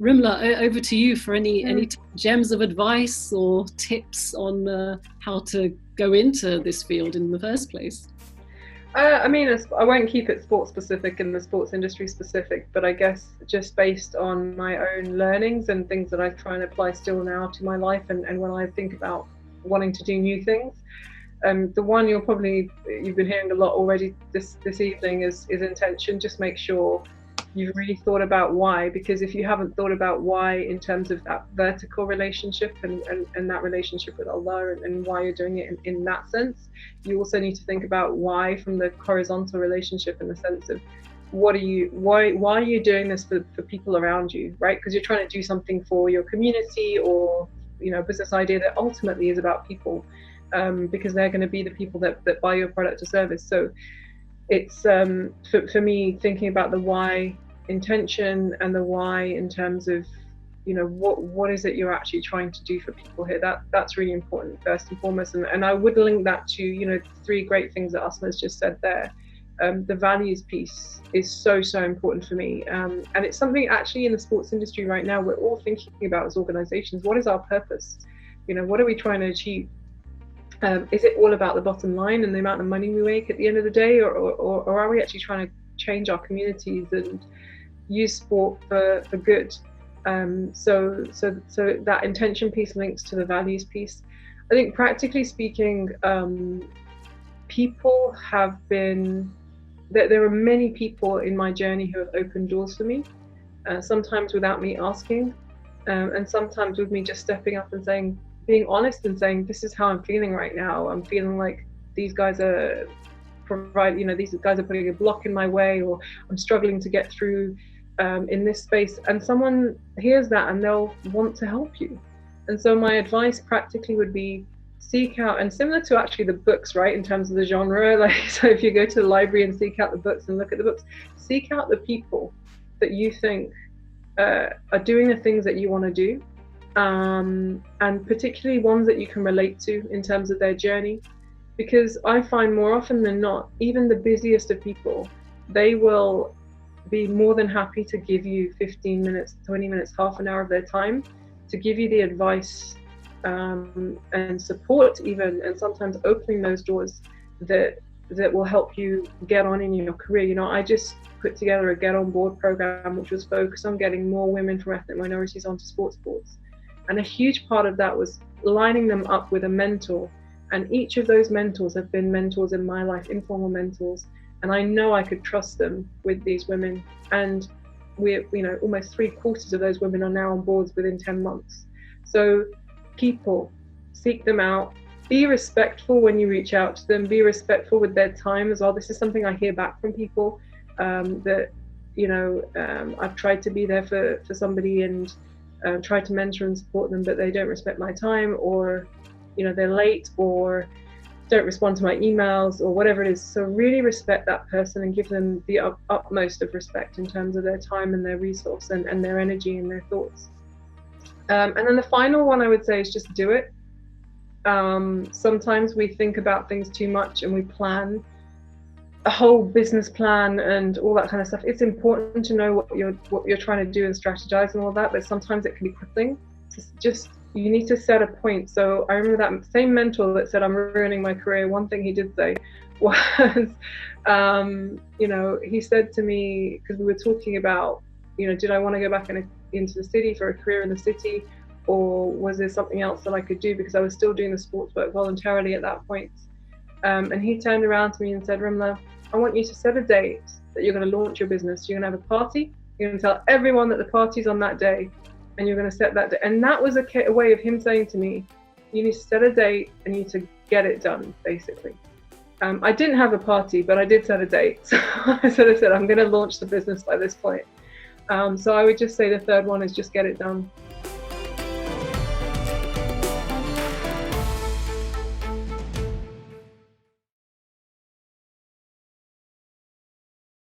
Rimla, over to you for any Mm. gems of advice or tips on how to go into this field in the first place. I mean, I won't keep it sports specific and the sports industry specific, but I guess just based on my own learnings and things that I try and apply still now to my life, and when I think about wanting to do new things, the one you've been hearing a lot already this evening is intention. Just make sure you've really thought about why, because if you haven't thought about why in terms of that vertical relationship and that relationship with Allah, and why you're doing it in that sense, you also need to think about why from the horizontal relationship, in the sense of why are you doing this for people around you, right? Because you're trying to do something for your community, or a business idea that ultimately is about people, because they're going to be the people that buy your product or service. So it's for me, thinking about the why intention and the why in terms of what is it you're actually trying to do for people here. That's really important first and foremost, and I would link that to three great things that Asma's just said there. The values piece is so important for me, and it's something actually in the sports industry right now we're all thinking about as organizations. What is our purpose? What are we trying to achieve? Is it all about the bottom line and the amount of money we make at the end of the day, or are we actually trying to change our communities and use sport for good? So that intention piece links to the values piece. I think practically speaking, people have been, there are many people in my journey who have opened doors for me, sometimes without me asking, and sometimes with me just stepping up and being honest and saying, this is how I'm feeling right now. I'm feeling like these guys are these guys are putting a block in my way, or I'm struggling to get through in this space. And someone hears that and they'll want to help you. And so my advice practically would be, seek out, and similar to actually the books, right, in terms of the genre, like, so if you go to the library and seek out the books and look at the books, seek out the people that you think are doing the things that you want to do, and particularly ones that you can relate to in terms of their journey. Because I find more often than not, even the busiest of people, they will be more than happy to give you 15 minutes, 20 minutes, half an hour of their time to give you the advice and support even, and sometimes opening those doors that will help you get on in your career. I just put together a Get On Board program, which was focused on getting more women from ethnic minorities onto sports boards. And a huge part of that was lining them up with a mentor. And each of those mentors have been mentors in my life, informal mentors. And I know I could trust them with these women. And we're, almost 3/4 of those women are now on boards within 10 months. So people, seek them out. Be respectful when you reach out to them. Be respectful with their time as well. This is something I hear back from people, that, I've tried to be there for somebody and try to mentor and support them, but they don't respect my time, or they're late, or don't respond to my emails, or whatever it is. So really respect that person and give them the utmost of respect in terms of their time and their resource and their energy and their thoughts. And then the final one I would say is just do it. Sometimes we think about things too much and we plan a whole business plan and all that kind of stuff. It's important to know what you're trying to do and strategize and all that, but sometimes it can be crippling. You need to set a point. So I remember that same mentor that said, I'm ruining my career. One thing he did say was, he said to me, because we were talking about, did I want to go back into the city for a career in the city, or was there something else that I could do, because I was still doing the sports work voluntarily at that point. And he turned around to me and said, Rimla, I want you to set a date that you're going to launch your business. You're going to have a party. You're going to tell everyone that the party's on that day, and you're going to set that day. And that was a way of him saying to me, you need to set a date and you need to get it done, basically. I didn't have a party, but I did set a date. So I sort of said, I'm going to launch the business by this point. So I would just say the third one is just get it done.